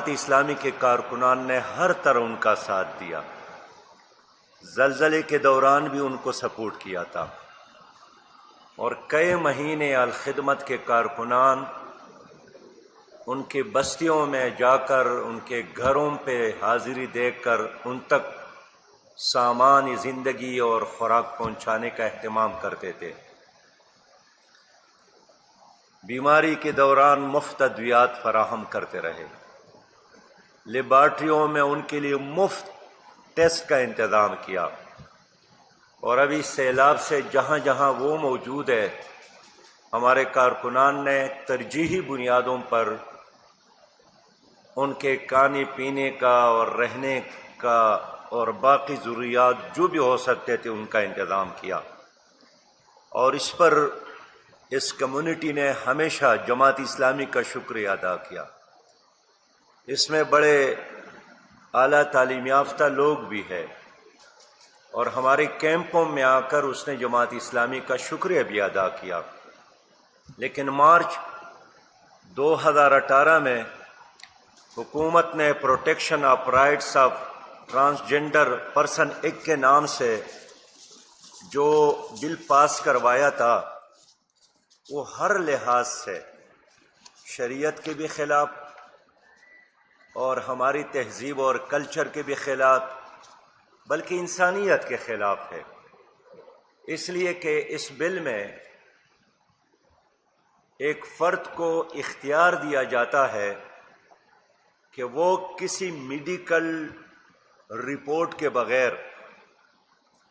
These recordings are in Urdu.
جماعت اسلامی کے کارکنان نے ہر طرح ان کا ساتھ دیا، زلزلے کے دوران بھی ان کو سپورٹ کیا تھا، اور کئی مہینے الخدمت کے کارکنان ان کی بستیوں میں جا کر ان کے گھروں پہ حاضری دے کر ان تک سامان زندگی اور خوراک پہنچانے کا اہتمام کرتے تھے۔ بیماری کے دوران مفت ادویات فراہم کرتے رہے، لیبارٹریوں میں ان کے لیے مفت ٹیسٹ کا انتظام کیا، اور ابھی سیلاب سے جہاں جہاں وہ موجود ہے ہمارے کارکنان نے ترجیحی بنیادوں پر ان کے کھانے پینے کا اور رہنے کا اور باقی ضروریات جو بھی ہو سکتے تھے ان کا انتظام کیا، اور اس پر اس کمیونٹی نے ہمیشہ جماعت اسلامی کا شکریہ ادا کیا۔ اس میں بڑے اعلیٰ تعلیم یافتہ لوگ بھی ہیں، اور ہمارے کیمپوں میں آ کر اس نے جماعت اسلامی کا شکریہ بھی ادا کیا۔ لیکن مارچ 2018 میں حکومت نے protection of rights of transgender person act کے نام سے جو بل پاس کروایا تھا وہ ہر لحاظ سے شریعت کے بھی خلاف اور ہماری تہذیب اور کلچر کے بھی خلاف بلکہ انسانیت کے خلاف ہے، اس لیے کہ اس بل میں ایک فرد کو اختیار دیا جاتا ہے کہ وہ کسی میڈیکل رپورٹ کے بغیر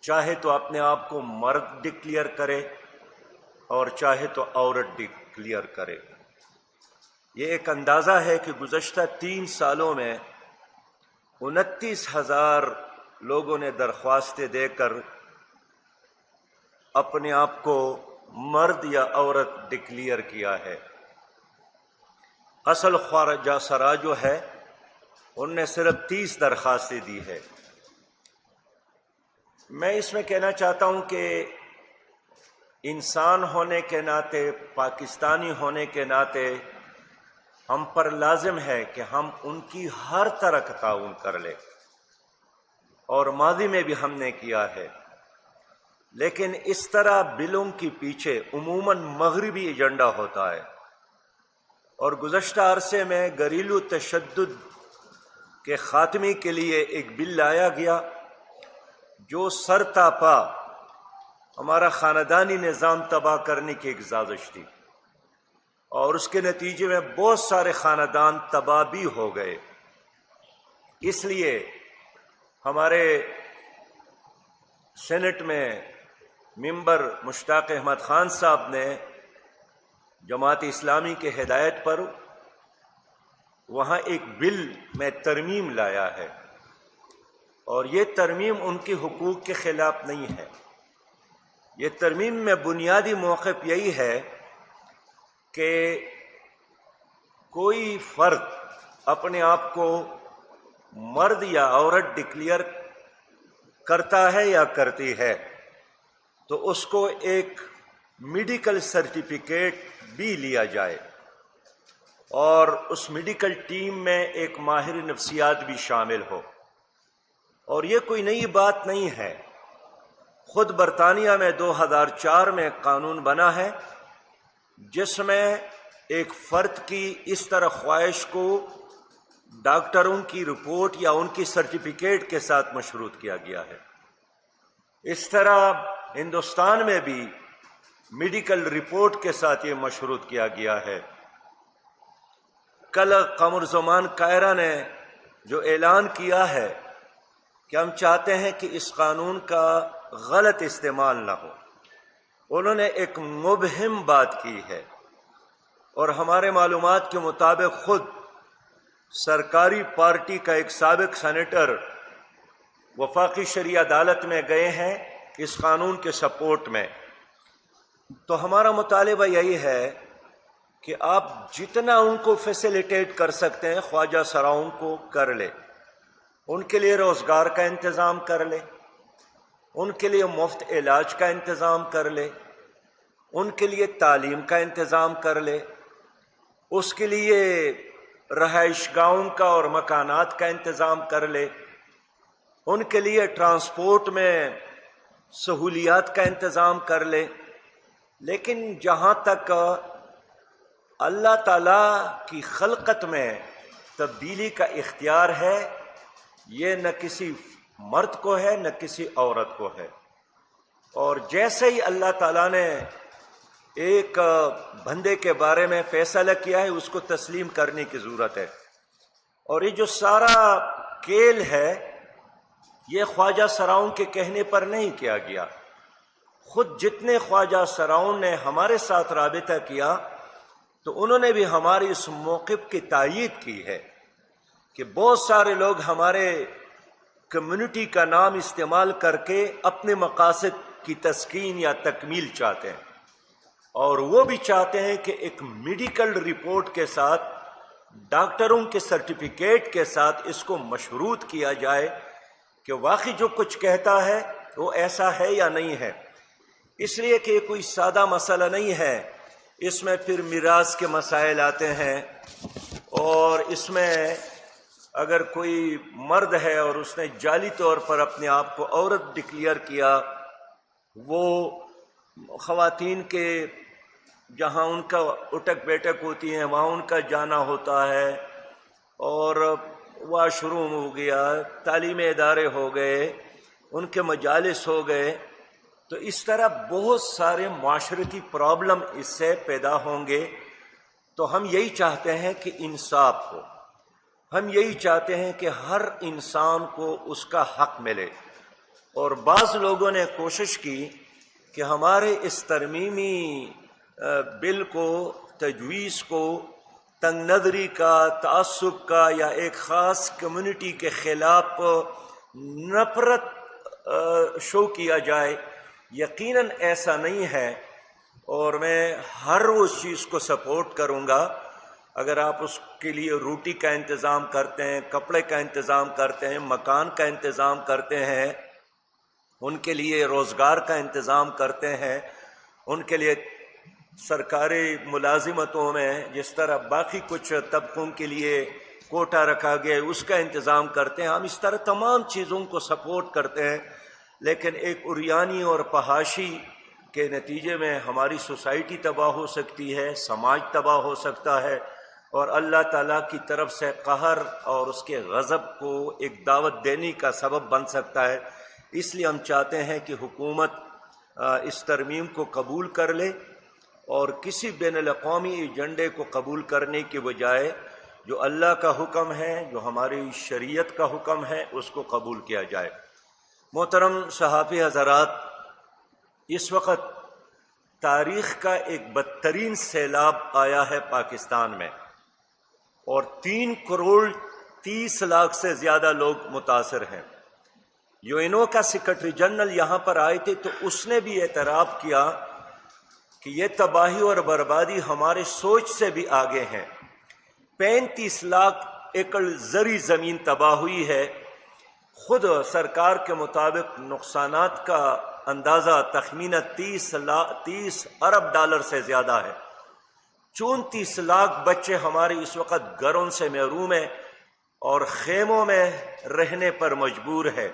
چاہے تو اپنے آپ کو مرد ڈکلیئر کرے اور چاہے تو عورت ڈکلیئر کرے۔ یہ ایک اندازہ ہے کہ گزشتہ 3 سالوں میں 29,000 لوگوں نے درخواستیں دے کر اپنے آپ کو مرد یا عورت ڈکلیئر کیا ہے۔ اصل خواجہ سرا جو ہے ان نے صرف 30 درخواستیں دی ہے۔ میں اس میں کہنا چاہتا ہوں کہ انسان ہونے کے ناطے، پاکستانی ہونے کے ناطے ہم پر لازم ہے کہ ہم ان کی ہر طرح کا تعاون کر لیں، اور ماضی میں بھی ہم نے کیا ہے، لیکن اس طرح بلوں کے پیچھے عموماً مغربی ایجنڈا ہوتا ہے، اور گزشتہ عرصے میں گھریلو تشدد کے خاتمے کے لیے ایک بل لایا گیا جو سر تا پا ہمارا خاندانی نظام تباہ کرنے کی ایک سازش تھی، اور اس کے نتیجے میں بہت سارے خاندان تباہ بھی ہو گئے۔ اس لیے ہمارے سینٹ میں ممبر مشتاق احمد خان صاحب نے جماعت اسلامی کے ہدایت پر وہاں ایک بل میں ترمیم لایا ہے، اور یہ ترمیم ان کے حقوق کے خلاف نہیں ہے۔ یہ ترمیم میں بنیادی موقف یہی ہے کہ کوئی فرد اپنے آپ کو مرد یا عورت ڈکلیئر کرتا ہے یا کرتی ہے تو اس کو ایک میڈیکل سرٹیفکیٹ بھی لیا جائے، اور اس میڈیکل ٹیم میں ایک ماہر نفسیات بھی شامل ہو۔ اور یہ کوئی نئی بات نہیں ہے، خود برطانیہ میں 2004 میں قانون بنا ہے جس میں ایک فرد کی اس طرح خواہش کو ڈاکٹروں کی رپورٹ یا ان کی سرٹیفکیٹ کے ساتھ مشروط کیا گیا ہے۔ اس طرح ہندوستان میں بھی میڈیکل رپورٹ کے ساتھ یہ مشروط کیا گیا ہے۔ کل قمر زمان کائرہ نے جو اعلان کیا ہے کہ ہم چاہتے ہیں کہ اس قانون کا غلط استعمال نہ ہو، انہوں نے ایک مبہم بات کی ہے، اور ہمارے معلومات کے مطابق خود سرکاری پارٹی کا ایک سابق سینیٹر وفاقی شرعی عدالت میں گئے ہیں اس قانون کے سپورٹ میں۔ تو ہمارا مطالبہ یہی ہے کہ آپ جتنا ان کو فیسیلیٹیٹ کر سکتے ہیں خواجہ سراؤں کو کر لے، ان کے لیے روزگار کا انتظام کر لے، ان کے لیے مفت علاج کا انتظام کر لے، ان کے لیے تعلیم کا انتظام کر لے، اس کے لیے رہائش گاہوں کا اور مکانات کا انتظام کر لے، ان کے لیے ٹرانسپورٹ میں سہولیات کا انتظام کر لے، لیکن جہاں تک اللہ تعالیٰ کی خلقت میں تبدیلی کا اختیار ہے، یہ نہ کسی مرد کو ہے نہ کسی عورت کو ہے۔ اور جیسے ہی اللہ تعالیٰ نے ایک بندے کے بارے میں فیصلہ کیا ہے، اس کو تسلیم کرنے کی ضرورت ہے۔ اور یہ جو سارا کھیل ہے، یہ خواجہ سراؤں کے کہنے پر نہیں کیا گیا۔ خود جتنے خواجہ سراؤں نے ہمارے ساتھ رابطہ کیا تو انہوں نے بھی ہماری اس موقف کی تائید کی ہے کہ بہت سارے لوگ ہمارے کمیونٹی کا نام استعمال کر کے اپنے مقاصد کی تسکین یا تکمیل چاہتے ہیں، اور وہ بھی چاہتے ہیں کہ ایک میڈیکل رپورٹ کے ساتھ، ڈاکٹروں کے سرٹیفکیٹ کے ساتھ اس کو مشروط کیا جائے کہ واقعی جو کچھ کہتا ہے وہ ایسا ہے یا نہیں ہے۔ اس لیے کہ یہ کوئی سادہ مسئلہ نہیں ہے، اس میں پھر میراث کے مسائل آتے ہیں، اور اس میں اگر کوئی مرد ہے اور اس نے جعلی طور پر اپنے آپ کو عورت ڈکلیئر کیا، وہ خواتین کے جہاں ان کا اٹک بیٹک ہوتی ہیں وہاں ان کا جانا ہوتا ہے، اور واش روم ہو گیا، تعلیمی ادارے ہو گئے، ان کے مجالس ہو گئے، تو اس طرح بہت سارے معاشرتی پرابلم اس سے پیدا ہوں گے۔ تو ہم یہی چاہتے ہیں کہ انصاف ہو، ہم یہی چاہتے ہیں کہ ہر انسان کو اس کا حق ملے۔ اور بعض لوگوں نے کوشش کی کہ ہمارے اس ترمیمی بل کو، تجویز کو، تنگ نظری کا، تعصب کا یا ایک خاص کمیونٹی کے خلاف نفرت شو کیا جائے۔ یقیناً ایسا نہیں ہے، اور میں ہر اس چیز کو سپورٹ کروں گا۔ اگر آپ اس کے لیے روٹی کا انتظام کرتے ہیں، کپڑے کا انتظام کرتے ہیں، مکان کا انتظام کرتے ہیں، ان کے لیے روزگار کا انتظام کرتے ہیں، ان کے لیے سرکاری ملازمتوں میں جس طرح باقی کچھ طبقوں کے لیے کوٹا رکھا گیا اس کا انتظام کرتے ہیں، ہم اس طرح تمام چیزوں کو سپورٹ کرتے ہیں، لیکن ایک عریانی اور فحاشی کے نتیجے میں ہماری سوسائٹی تباہ ہو سکتی ہے، سماج تباہ ہو سکتا ہے، اور اللہ تعالیٰ کی طرف سے قہر اور اس کے غضب کو ایک دعوت دینے کا سبب بن سکتا ہے۔ اس لیے ہم چاہتے ہیں کہ حکومت اس ترمیم کو قبول کر لے، اور کسی بین الاقوامی ایجنڈے کو قبول کرنے کے بجائے جو اللہ کا حکم ہے، جو ہماری شریعت کا حکم ہے، اس کو قبول کیا جائے۔ محترم صحافی حضرات، اس وقت تاریخ کا ایک بدترین سیلاب آیا ہے پاکستان میں، اور 3,30,00,000 سے زیادہ لوگ متاثر ہیں۔ UN کا سیکرٹری جنرل یہاں پر آئے تھے تو اس نے بھی اعتراف کیا کہ یہ تباہی اور بربادی ہمارے سوچ سے بھی آگے ہیں۔ 35 لاکھ ایکڑ زرعی زمین تباہ ہوئی ہے۔ خود سرکار کے مطابق نقصانات کا اندازہ تخمینہ 30 ارب ڈالر سے زیادہ ہے۔ 34 لاکھ بچے ہمارے اس وقت گھروں سے محروم ہیں اور خیموں میں رہنے پر مجبور ہے۔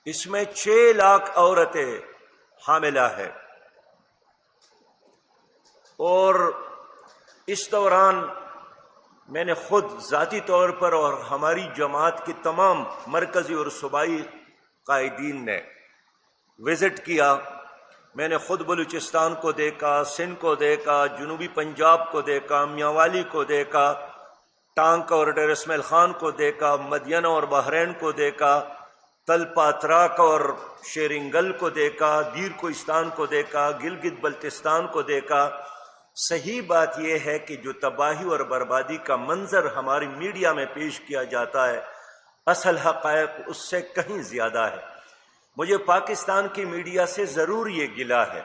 اس میں 6 لاکھ عورتیں حاملہ ہیں، اور اس دوران میں نے خود ذاتی طور پر اور ہماری جماعت کی تمام مرکزی اور صوبائی قائدین نے وزٹ کیا۔ میں نے خود بلوچستان کو دیکھا، سندھ کو دیکھا، جنوبی پنجاب کو دیکھا، میاوالی کو دیکھا، ٹانک اور ڈیر اسماعیل خان کو دیکھا، مدینہ اور بحرین کو دیکھا، تل پاتراک اور شیرنگل کو دیکھا، دیر کوہستان کو دیکھا، گلگت بلتستان کو دیکھا۔ صحیح بات یہ ہے کہ جو تباہی اور بربادی کا منظر ہماری میڈیا میں پیش کیا جاتا ہے، اصل حقائق اس سے کہیں زیادہ ہے۔ مجھے پاکستان کی میڈیا سے ضرور یہ گلہ ہے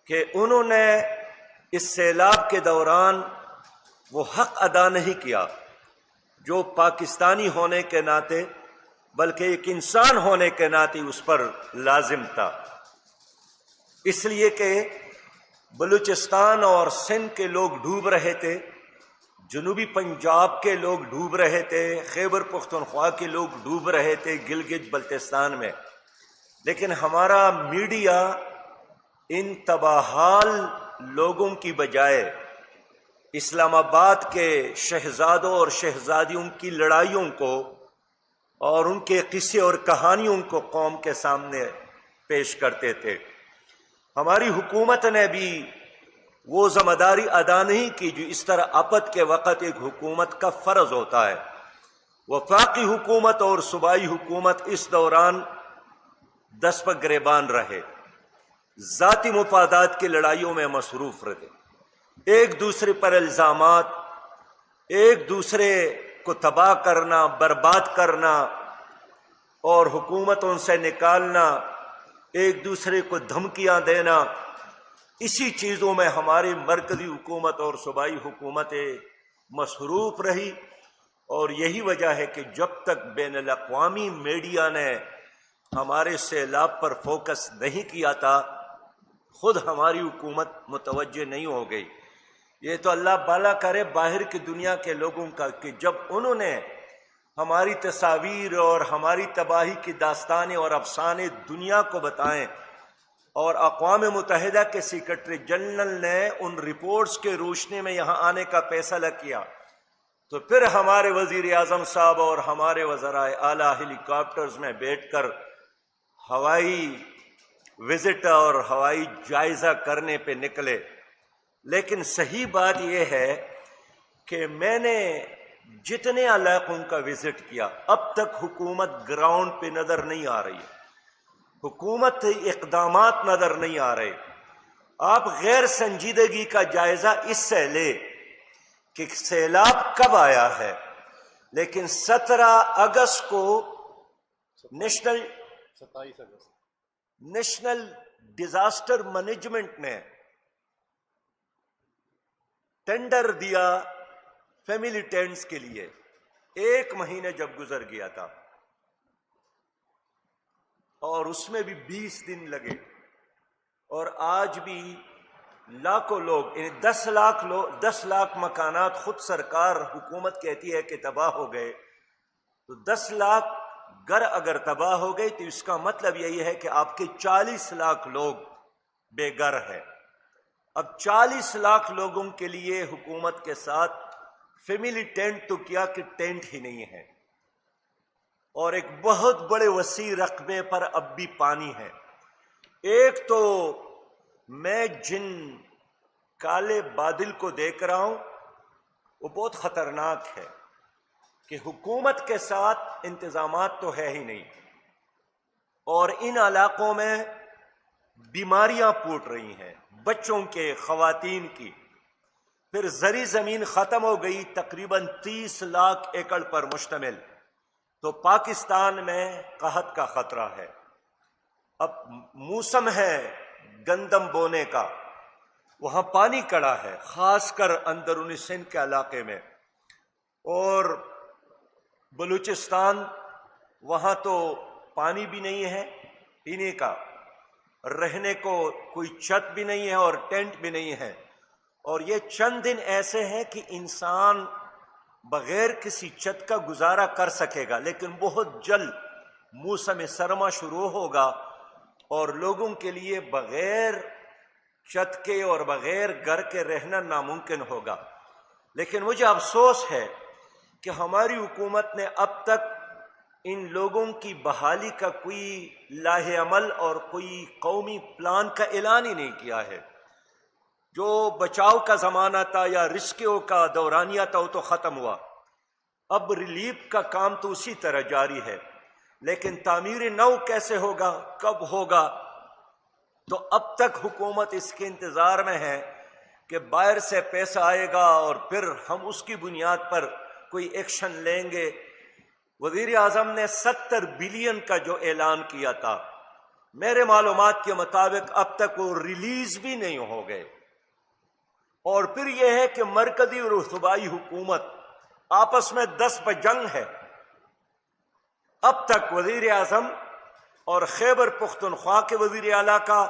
کہ انہوں نے اس سیلاب کے دوران وہ حق ادا نہیں کیا جو پاکستانی ہونے کے ناطے بلکہ ایک انسان ہونے کے ناطے اس پر لازم تھا، اس لیے کہ بلوچستان اور سندھ کے لوگ ڈوب رہے تھے، جنوبی پنجاب کے لوگ ڈوب رہے تھے، خیبر پختونخوا کے لوگ ڈوب رہے تھے گلگت بلتستان میں، لیکن ہمارا میڈیا ان تباہال لوگوں کی بجائے اسلام آباد کے شہزادوں اور شہزادیوں کی لڑائیوں کو اور ان کے قصے اور کہانیوں کو قوم کے سامنے پیش کرتے تھے۔ ہماری حکومت نے بھی وہ ذمہ داری ادا نہیں کی جو اس طرح آپت کے وقت ایک حکومت کا فرض ہوتا ہے۔ وفاقی حکومت اور صوبائی حکومت اس دوران دست پہ گریبان رہے، ذاتی مفادات کی لڑائیوں میں مصروف رہے، ایک دوسرے پر الزامات، ایک دوسرے کو تباہ کرنا، برباد کرنا اور حکومتوں سے نکالنا، ایک دوسرے کو دھمکیاں دینا، اسی چیزوں میں ہماری مرکزی حکومت اور صوبائی حکومتیں مصروف رہی۔ اور یہی وجہ ہے کہ جب تک بین الاقوامی میڈیا نے ہمارے سیلاب پر فوکس نہیں کیا تھا، خود ہماری حکومت متوجہ نہیں ہو گئی۔ یہ تو اللہ بالا کرے باہر کی دنیا کے لوگوں کا کہ جب انہوں نے ہماری تصاویر اور ہماری تباہی کی داستانیں اور افسانے دنیا کو بتائیں، اور اقوام متحدہ کے سیکرٹری جنرل نے ان رپورٹس کے روشنی میں یہاں آنے کا فیصلہ کیا، تو پھر ہمارے وزیر اعظم صاحب اور ہمارے وزرائے اعلیٰ ہیلی کاپٹرز میں بیٹھ کر ہوائی وزٹ اور ہوائی جائزہ کرنے پہ نکلے۔ لیکن صحیح بات یہ ہے کہ میں نے جتنے علاقوں کا وزٹ کیا، اب تک حکومت گراؤنڈ پہ نظر نہیں آ رہی ہے، حکومت اقدامات نظر نہیں آ رہے۔ آپ غیر سنجیدگی کا جائزہ اس سے لے کہ سیلاب کب آیا ہے، لیکن 17 اگست کو نیشنل ڈیزاسٹر مینجمنٹ نے ٹینڈر دیا فیملی ٹینٹس کے لیے، 1 مہینہ جب گزر گیا تھا اور اس میں بھی 20 دن لگے، اور آج بھی لاکھوں لوگ، یعنی 10 لاکھ مکانات خود سرکار حکومت کہتی ہے کہ تباہ ہو گئے، تو 10 لاکھ گھر اگر تباہ ہو گئے تو اس کا مطلب یہی ہے کہ آپ کے 40 لاکھ لوگ بے گھر ہیں۔ اب 40 لاکھ لوگوں کے لیے حکومت کے ساتھ فیملی ٹینٹ تو کیا کہ ٹینٹ ہی نہیں ہے، اور ایک بہت بڑے وسیع رقبے پر اب بھی پانی ہے۔ ایک تو میں جن کالے بادل کو دیکھ رہا ہوں وہ بہت خطرناک ہے کہ حکومت کے ساتھ انتظامات تو ہے ہی نہیں، اور ان علاقوں میں بیماریاں پھوٹ رہی ہیں، بچوں کے، خواتین کی۔ پھر زرعی زمین ختم ہو گئی، تقریباً 30 لاکھ ایکڑ پر مشتمل، تو پاکستان میں قحط کا خطرہ ہے۔ اب موسم ہے گندم بونے کا، وہاں پانی کڑا ہے، خاص کر اندرونی سندھ کے علاقے میں، اور بلوچستان، وہاں تو پانی بھی نہیں ہے پینے کا، رہنے کو کوئی چھت بھی نہیں ہے اور ٹینٹ بھی نہیں ہے، اور یہ چند دن ایسے ہیں کہ انسان بغیر کسی چھت کا گزارا کر سکے گا، لیکن بہت جلد موسم سرما شروع ہوگا اور لوگوں کے لیے بغیر چھت کے اور بغیر گھر کے رہنا ناممکن ہوگا۔ لیکن مجھے افسوس ہے کہ ہماری حکومت نے اب تک ان لوگوں کی بحالی کا کوئی لاہ عمل اور کوئی قومی پلان کا اعلان ہی نہیں کیا ہے۔ جو بچاؤ کا زمانہ تھا یا ریسکیو کا دورانیہ تھا وہ تو ختم ہوا، اب ریلیف کا کام تو اسی طرح جاری ہے، لیکن تعمیر نو کیسے ہوگا، کب ہوگا؟ تو اب تک حکومت اس کے انتظار میں ہے کہ باہر سے پیسہ آئے گا اور پھر ہم اس کی بنیاد پر کوئی ایکشن لیں گے۔ وزیر اعظم نے 70 بلین کا جو اعلان کیا تھا، میرے معلومات کے مطابق اب تک وہ ریلیز بھی نہیں ہو گئے، اور پھر یہ ہے کہ مرکزی اور صوبائی حکومت آپس میں 10 پہ جنگ ہے۔ اب تک وزیر اعظم اور خیبر پختونخوا کے وزیر اعلیٰ کا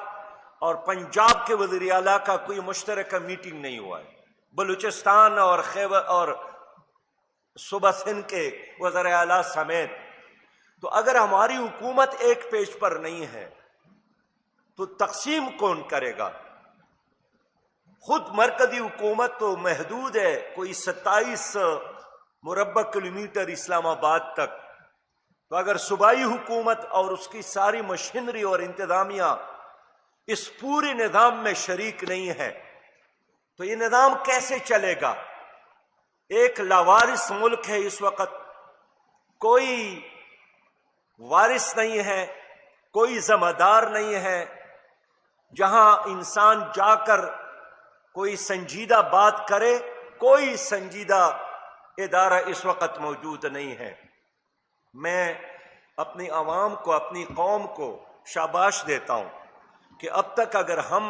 اور پنجاب کے وزیر اعلیٰ کا کوئی مشترکہ میٹنگ نہیں ہوا ہے۔ بلوچستان اور خیبر اور صوبہ سندھ کے وزیر اعلیٰ سمیت. تو اگر ہماری حکومت ایک پیج پر نہیں ہے تو تقسیم کون کرے گا؟ خود مرکزی حکومت تو محدود ہے، کوئی 27 مربع کلومیٹر اسلام آباد تک. تو اگر صوبائی حکومت اور اس کی ساری مشینری اور انتظامیہ اس پورے نظام میں شریک نہیں ہے تو یہ نظام کیسے چلے گا؟ ایک لاوارث ملک ہے اس وقت، کوئی وارث نہیں ہے، کوئی ذمہ دار نہیں ہے جہاں انسان جا کر کوئی سنجیدہ بات کرے. کوئی سنجیدہ ادارہ اس وقت موجود نہیں ہے. میں اپنی عوام کو، اپنی قوم کو شاباش دیتا ہوں کہ اب تک اگر ہم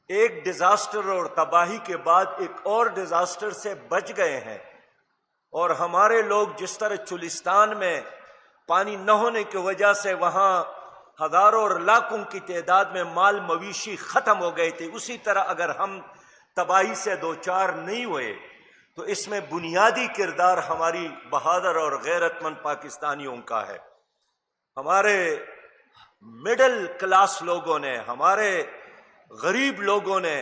ایک ڈیزاسٹر اور تباہی کے بعد ایک اور ڈیزاسٹر سے بچ گئے ہیں، اور ہمارے لوگ جس طرح چولستان میں پانی نہ ہونے کی وجہ سے وہاں ہزاروں اور لاکھوں کی تعداد میں مال مویشی ختم ہو گئے تھے، اسی طرح اگر ہم تباہی سے دوچار نہیں ہوئے تو اس میں بنیادی کردار ہماری بہادر اور غیرت مند پاکستانیوں کا ہے. ہمارے مڈل کلاس لوگوں نے، ہمارے غریب لوگوں نے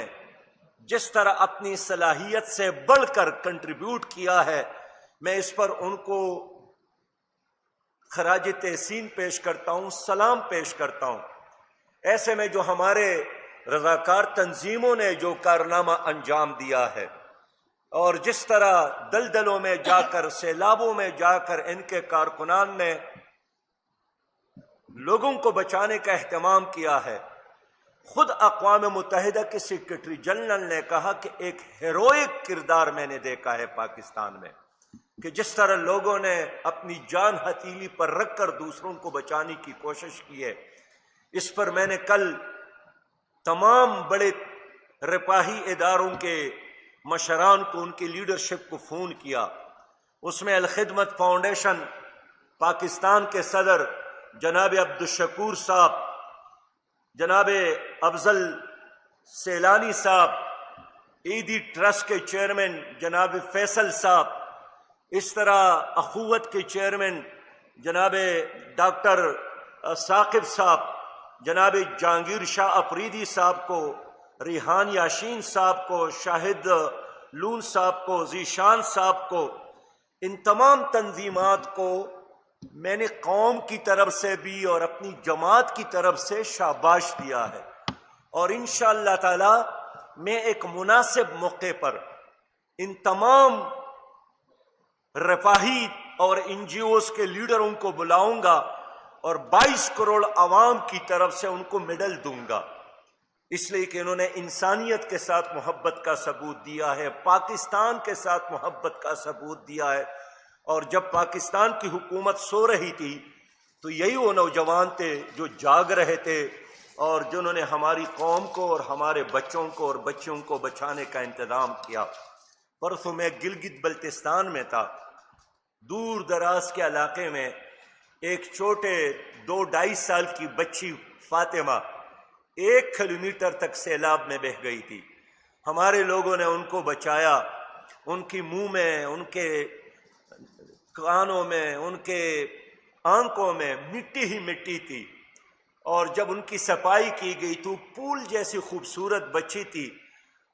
جس طرح اپنی صلاحیت سے بڑھ کر کنٹریبیوٹ کیا ہے، میں اس پر ان کو خراج تحسین پیش کرتا ہوں، سلام پیش کرتا ہوں. ایسے میں جو ہمارے رضاکار تنظیموں نے جو کارنامہ انجام دیا ہے، اور جس طرح دلدلوں میں جا کر، سیلابوں میں جا کر ان کے کارکنان نے لوگوں کو بچانے کا اہتمام کیا ہے. خود اقوام متحدہ کے سیکرٹری جنرل نے کہا کہ ایک ہیروئک کردار میں نے دیکھا ہے پاکستان میں، کہ جس طرح لوگوں نے اپنی جان ہتھیلی پر رکھ کر دوسروں کو بچانے کی کوشش کی ہے. اس پر میں نے کل تمام بڑے رفاہی اداروں کے مشران کو، ان کی لیڈرشپ کو فون کیا. اس میں الخدمت فاؤنڈیشن پاکستان کے صدر جناب عبدالشکور صاحب، جناب افضل سیلانی صاحب، عیدی ٹرسٹ کے چیئرمین جناب فیصل صاحب، اس طرح اخوت کے چیئرمین جناب ڈاکٹر ثاقب صاحب، جناب جہانگیر شاہ افریدی صاحب کو، ریحان یاشین صاحب کو، شاہد لون صاحب کو، ذیشان صاحب کو، ان تمام تنظیمات کو میں نے قوم کی طرف سے بھی اور اپنی جماعت کی طرف سے شاباش دیا ہے. اور انشاءاللہ تعالی میں ایک مناسب موقع پر ان تمام رفاہی اور این جی اوز کے لیڈروں کو بلاؤں گا اور 22 کروڑ عوام کی طرف سے ان کو میڈل دوں گا، اس لیے کہ انہوں نے انسانیت کے ساتھ محبت کا ثبوت دیا ہے، پاکستان کے ساتھ محبت کا ثبوت دیا ہے. اور جب پاکستان کی حکومت سو رہی تھی تو یہی وہ نوجوان تھے جو جاگ رہے تھے اور جنہوں نے ہماری قوم کو اور ہمارے بچوں کو اور بچیوں کو بچانے کا انتظام کیا. پرسوں میں گلگت بلتستان میں تھا، دور دراز کے علاقے میں ایک چھوٹے 2-2.5 سال کی بچی فاطمہ 1 کلومیٹر تک سیلاب میں بہہ گئی تھی. ہمارے لوگوں نے ان کو بچایا. ان کی منہ میں، ان کے کانوں میں، ان کے آنکھوں میں مٹی ہی مٹی تھی، اور جب ان کی صفائی کی گئی تو پھول جیسی خوبصورت بچی تھی.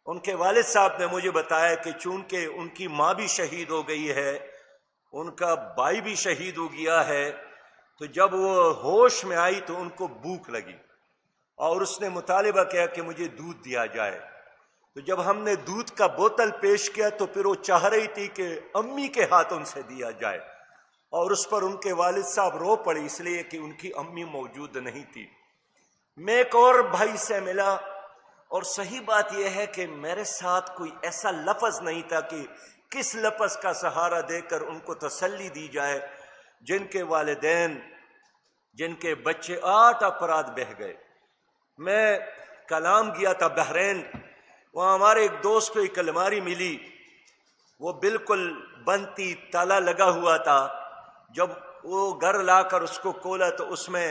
ان کے والد صاحب نے مجھے بتایا کہ چونکہ ان کی ماں بھی شہید ہو گئی ہے، ان کا بھائی بھی شہید ہو گیا ہے، تو جب وہ ہوش میں آئی تو ان کو بھوک لگی اور اس نے مطالبہ کیا کہ مجھے دودھ دیا جائے. تو جب ہم نے دودھ کا بوتل پیش کیا تو پھر وہ چاہ رہی تھی کہ امی کے ہاتھوں سے دیا جائے، اور اس پر ان کے والد صاحب رو پڑے اس لیے کہ ان کی امی موجود نہیں تھی. میں ایک اور بھائی سے ملا، اور صحیح بات یہ ہے کہ میرے ساتھ کوئی ایسا لفظ نہیں تھا کہ کس لفظ کا سہارا دے کر ان کو تسلی دی جائے جن کے والدین، جن کے بچے 8 افراد بہہ گئے. میں کلام گیا تھا بحرین، وہاں ہمارے ایک دوست کو ایک الماری ملی، وہ بالکل بند تھی، تالا لگا ہوا تھا. جب وہ گھر لا کر اس کو کھولا تو اس میں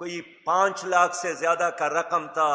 کوئی 5 لاکھ سے زیادہ کا رقم تھا،